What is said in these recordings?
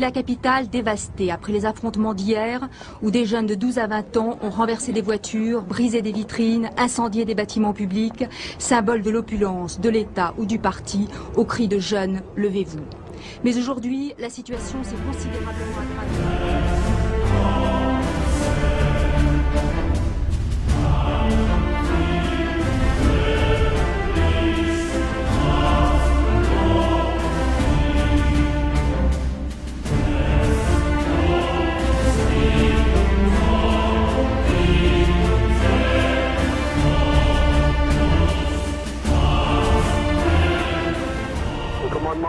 de la capitale dévastée après les affrontements d'hier, où des jeunes de 12 à 20 ans ont renversé des voitures, brisé des vitrines, incendié des bâtiments publics, symbole de l'opulence, de l'État ou du parti, au cri de jeunes, levez-vous. Mais aujourd'hui, la situation s'est considérablement aggravée.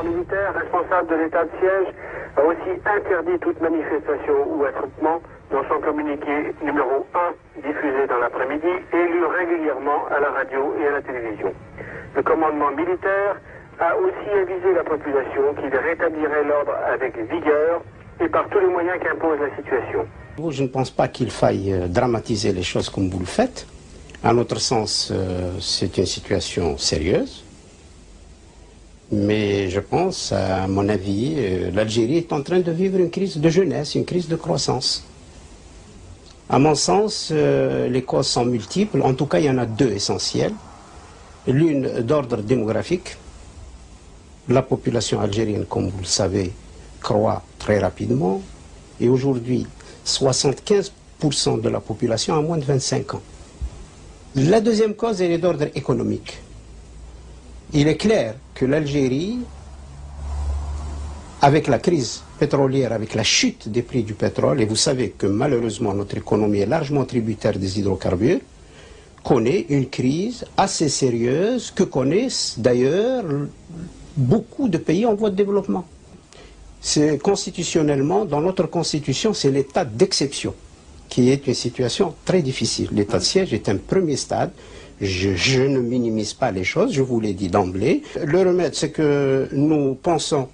Militaire, responsable de l'état de siège, a aussi interdit toute manifestation ou attroupement dans son communiqué numéro 1, diffusé dans l'après-midi et lu régulièrement à la radio et à la télévision. Le commandement militaire a aussi avisé la population qu'il rétablirait l'ordre avec vigueur et par tous les moyens qu'impose la situation. Je ne pense pas qu'il faille dramatiser les choses comme vous le faites. À notre sens, c'est une situation sérieuse. Mais je pense, à mon avis, l'Algérie est en train de vivre une crise de jeunesse, une crise de croissance. À mon sens, les causes sont multiples. En tout cas, il y en a deux essentielles. L'une d'ordre démographique. La population algérienne, comme vous le savez, croît très rapidement. Et aujourd'hui, 75% de la population a moins de 25 ans. La deuxième cause, elle est d'ordre économique. Il est clair que l'Algérie, avec la crise pétrolière, avec la chute des prix du pétrole, et vous savez que malheureusement notre économie est largement tributaire des hydrocarbures, connaît une crise assez sérieuse que connaissent d'ailleurs beaucoup de pays en voie de développement. C'est constitutionnellement, dans notre constitution, c'est l'état d'exception, qui est une situation très difficile. L'état de siège est un premier stade. Je ne minimise pas les choses, je vous l'ai dit d'emblée. Le remède, c'est que nous pensons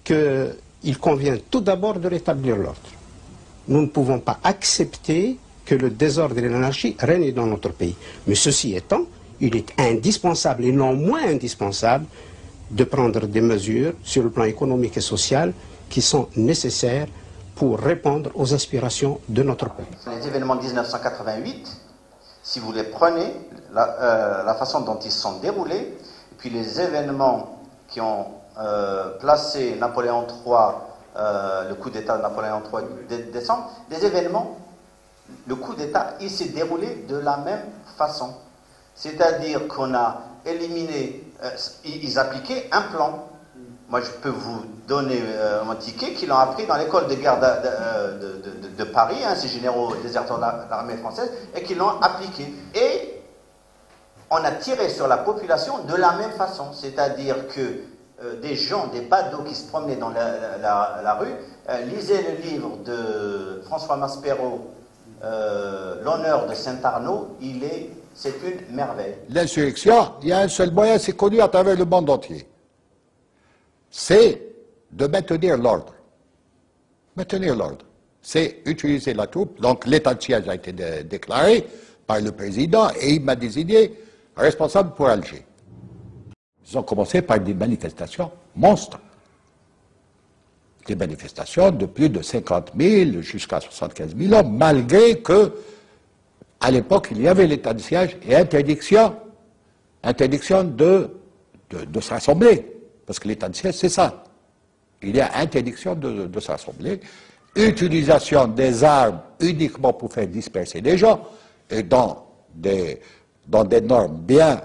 qu'il convient tout d'abord de rétablir l'ordre. Nous ne pouvons pas accepter que le désordre et l'anarchie règnent dans notre pays. Mais ceci étant, il est indispensable, et non moins indispensable, de prendre des mesures sur le plan économique et social qui sont nécessaires pour répondre aux aspirations de notre pays. Les événements de 1988, si vous les prenez, la façon dont ils se sont déroulés, et puis les événements qui ont placé Napoléon III, le coup d'État de Napoléon III décembre, les événements, le coup d'État, il s'est déroulé de la même façon. C'est-à-dire qu'on a éliminé, ils appliquaient un plan. Moi, je peux vous donner mon ticket qu'ils l'ont appris dans l'école de guerre de Paris, hein, ces généraux déserteurs de l'armée française, et qu'ils l'ont appliqué. Et on a tiré sur la population de la même façon, c'est-à-dire que des gens, des badauds qui se promenaient dans la rue, lisaient le livre de François Maspero, L'honneur de Saint-Arnaud, c'est une merveille. L'insurrection, il y a un seul moyen, c'est connu à travers le monde entier. C'est de maintenir l'ordre. Maintenir l'ordre. C'est utiliser la troupe. Donc l'état de siège a été déclaré par le président et il m'a désigné responsable pour Alger. Ils ont commencé par des manifestations monstres. Des manifestations de plus de 50 000 jusqu'à 75 000 hommes, malgré que, à l'époque, il y avait l'état de siège et interdiction de se rassembler. Parce que l'état de siège, c'est ça. Il y a interdiction de se rassembler, utilisation des armes uniquement pour faire disperser les gens, et dans des normes bien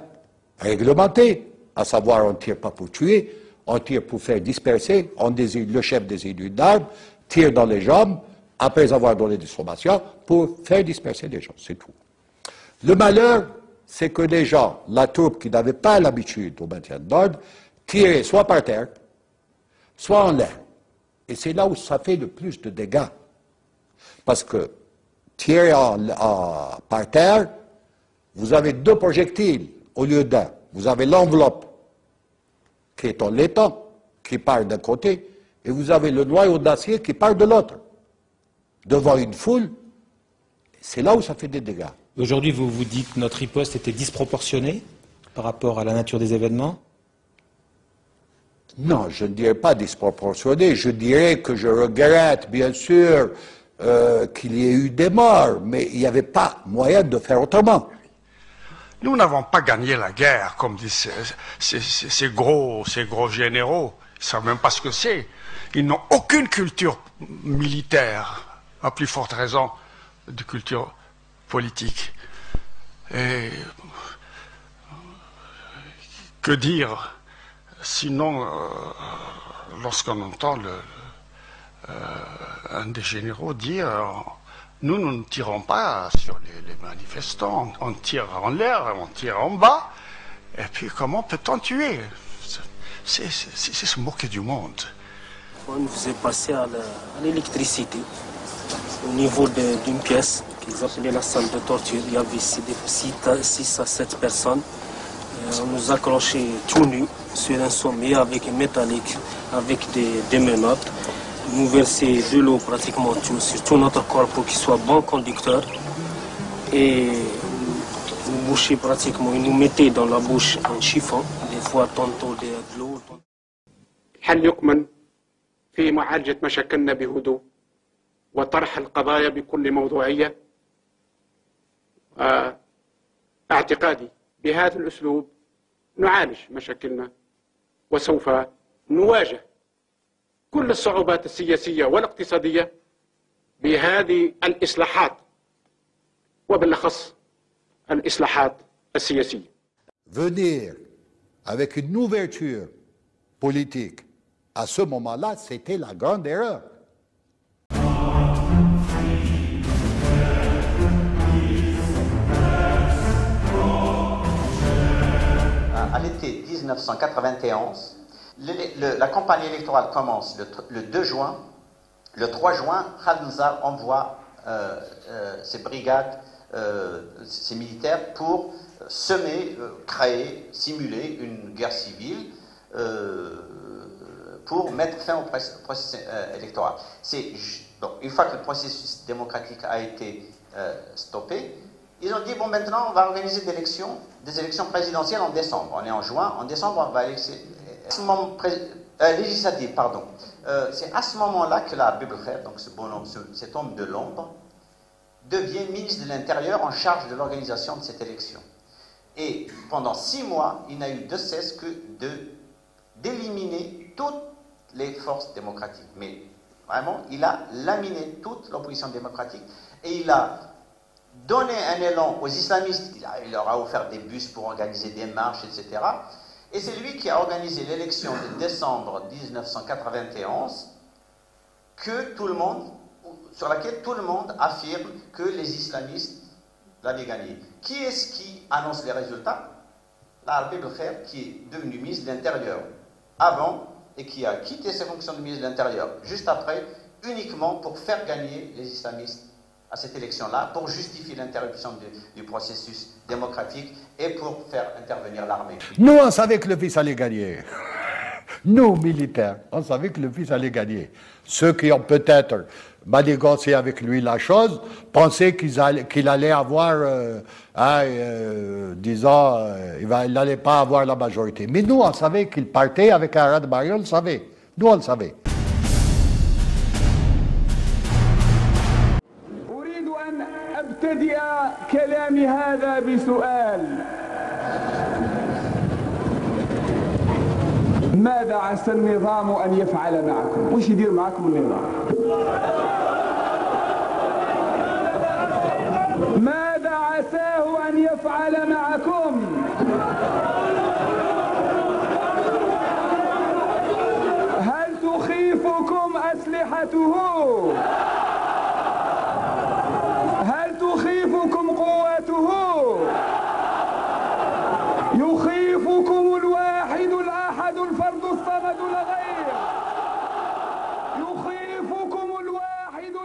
réglementées, à savoir on ne tire pas pour tuer, on tire pour faire disperser, le chef désigne une arme, tire dans les jambes, après avoir donné des formations, pour faire disperser les gens, c'est tout. Le malheur, c'est que les gens, la troupe qui n'avait pas l'habitude au maintien de l'ordre, tiraient soit par terre, soit en l'air. Et c'est là où ça fait le plus de dégâts. Parce que tirer par terre, vous avez deux projectiles au lieu d'un. Vous avez l'enveloppe qui est en laiton, qui part d'un côté, et vous avez le noyau d'acier qui part de l'autre. Devant une foule, c'est là où ça fait des dégâts. Aujourd'hui, vous vous dites que notre riposte était disproportionnée par rapport à la nature des événements? Non, je ne dirais pas disproportionné. Je dirais que je regrette, bien sûr, qu'il y ait eu des morts, mais il n'y avait pas moyen de faire autrement. Nous n'avons pas gagné la guerre, comme disent ces gros généraux. Ils ne savent même pas ce que c'est. Ils n'ont aucune culture militaire, à plus forte raison de culture politique. Et que dire sinon, lorsqu'on entend un des généraux dire nous ne tirons pas sur les manifestants, on tire en l'air, on tire en bas, et puis comment peut-on tuer? C'est se moquer du monde. On nous faisait passer à l'électricité, au niveau d'une pièce qu'ils appelaient la salle de torture. Il y avait 6 à 7 personnes. On nous accrochait tout nus sur un sommet avec un métallique, avec des menottes. Nous versaient de l'eau pratiquement sur tout notre corps pour qu'il soit bon conducteur. Et nous bouchaient pratiquement, ils nous mettaient dans la bouche un chiffon, des fois tantôt de l'eau. هل يكمن في معالجة مشاكلنا بهدوء وطرح القضايا بكل موضوعية؟ اعتقادي بهذا الأسلوب نعالج مشاكلنا وسوف نواجه كل الصعوبات السياسية والاقتصادية بهذه الإصلاحات وبالأخص الإصلاحات السياسية. Venir avec une ouverture politique à ce moment-là, c'était la grande erreur. À l'été 1991, la campagne électorale commence le 2 juin. Le 3 juin, Khalilzad envoie ses brigades, ses militaires pour semer, créer, simuler une guerre civile pour mettre fin au processus électoral. Donc, une fois que le processus démocratique a été stoppé, ils ont dit, bon, maintenant, on va organiser des élections présidentielles en décembre. On est en juin, en décembre, on va législative, pardon. C'est à ce moment-là que la Bible Khair, donc cet homme de l'ombre, devient ministre de l'Intérieur en charge de l'organisation de cette élection. Et pendant 6 mois, il n'a eu de cesse que d'éliminer toutes les forces démocratiques. Mais vraiment, il a laminé toute l'opposition démocratique et il a donné un élan aux islamistes. Il leur a offert des bus pour organiser des marches, etc. Et c'est lui qui a organisé l'élection de décembre 1991 sur laquelle tout le monde affirme que les islamistes l'avaient gagné. Qui est-ce qui annonce les résultats? La Bible Khair, qui est devenu ministre de l'Intérieur avant et qui a quitté ses fonctions de ministre de l'Intérieur juste après, uniquement pour faire gagner les islamistes à cette élection-là, pour justifier l'interruption du processus démocratique et pour faire intervenir l'armée. Nous, on savait que le fils allait gagner. Nous, militaires, on savait que le fils allait gagner. Ceux qui ont peut-être négocié avec lui la chose pensaient qu'il allait avoir, il n'allait pas avoir la majorité. Mais nous, on savait qu'il partait avec un raz-de-marée, on le savait. Nous, on le savait. أبتدئ كلامي هذا بسؤال: ماذا عسى النظام أن يفعل معكم؟ وش يدير معكم النظام؟ ماذا عساه أن يفعل معكم؟ هل تخيفكم أسلحته؟ تخيفكم قوته؟ يخيفكم الواحد الأحد الفرد الصمد لا غير. يخيفكم الواحد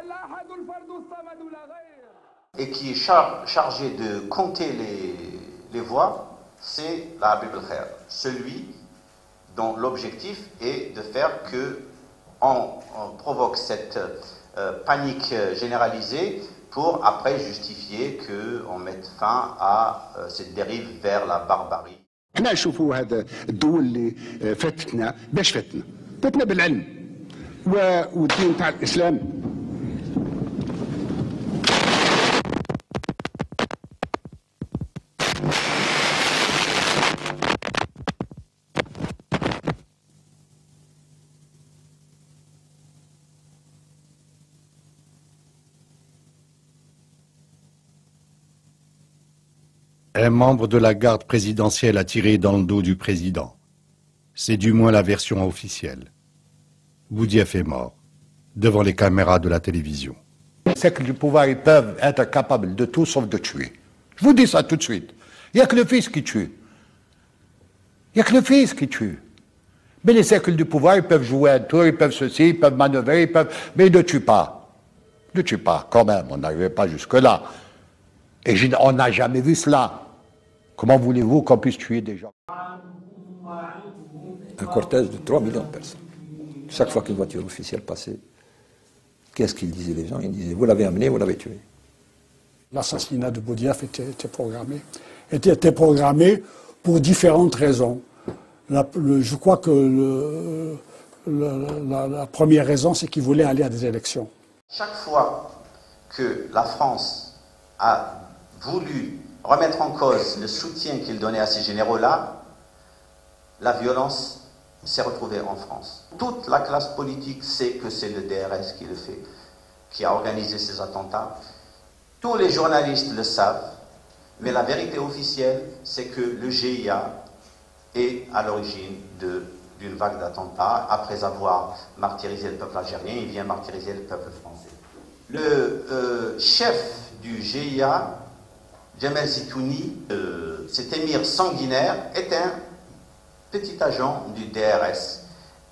الأحد الفرد الصمد لا غير. Et qui est chargé de compter les voix, c'est la Bible Khair, celui dont l'objectif est de faire que on provoque cette panique généralisée pour après justifier qu'on mette fin à cette dérive vers la barbarie. احنا نشوفوا هذا الدول اللي فاتتنا باش فاتنا بالعلم والدين تاع الاسلام. Un membre de la garde présidentielle a tiré dans le dos du président. C'est du moins la version officielle. Boudiaf est mort, devant les caméras de la télévision. Les cercles du pouvoir, ils peuvent être capables de tout sauf de tuer. Je vous dis ça tout de suite. Il n'y a que le fils qui tue. Il n'y a que le fils qui tue. Mais les cercles du pouvoir, ils peuvent jouer un tour, ils peuvent ceci, ils peuvent manœuvrer, mais ils ne tuent pas. Ils ne tuent pas, quand même, on n'arrivait pas jusque-là. Et on n'a jamais vu cela. Comment voulez-vous qu'on puisse tuer des gens? Un cortège de 3 millions de personnes. Chaque fois qu'une voiture officielle passait, qu'est-ce qu'ils disaient les gens? Ils disaient, vous l'avez amené, vous l'avez tué. L'assassinat de Boudiaf était programmé pour différentes raisons. Je crois que la première raison, c'est qu'il voulait aller à des élections. Chaque fois que la France a voulu remettre en cause le soutien qu'il donnait à ces généraux-là, la violence s'est retrouvée en France. Toute la classe politique sait que c'est le DRS qui le fait, qui a organisé ces attentats. Tous les journalistes le savent, mais la vérité officielle, c'est que le GIA est à l'origine d'une vague d'attentats. Après avoir martyrisé le peuple algérien, il vient martyriser le peuple français. Le chef du GIA, Jamel Zitouni, cet émir sanguinaire, est un petit agent du DRS.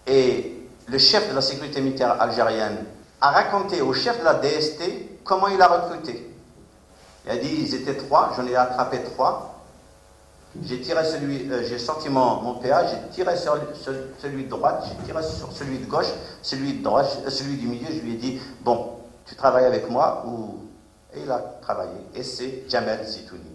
Et le chef de la sécurité militaire algérienne a raconté au chef de la DST comment il a recruté. Il a dit, ils étaient 3, j'en ai attrapé 3. J'ai j'ai sorti mon PA, j'ai tiré sur celui de droite, j'ai tiré sur celui de gauche, celui du milieu, je lui ai dit, bon, tu travailles avec moi ou... Et il a travaillé. Et c'est Jamel Zitouni.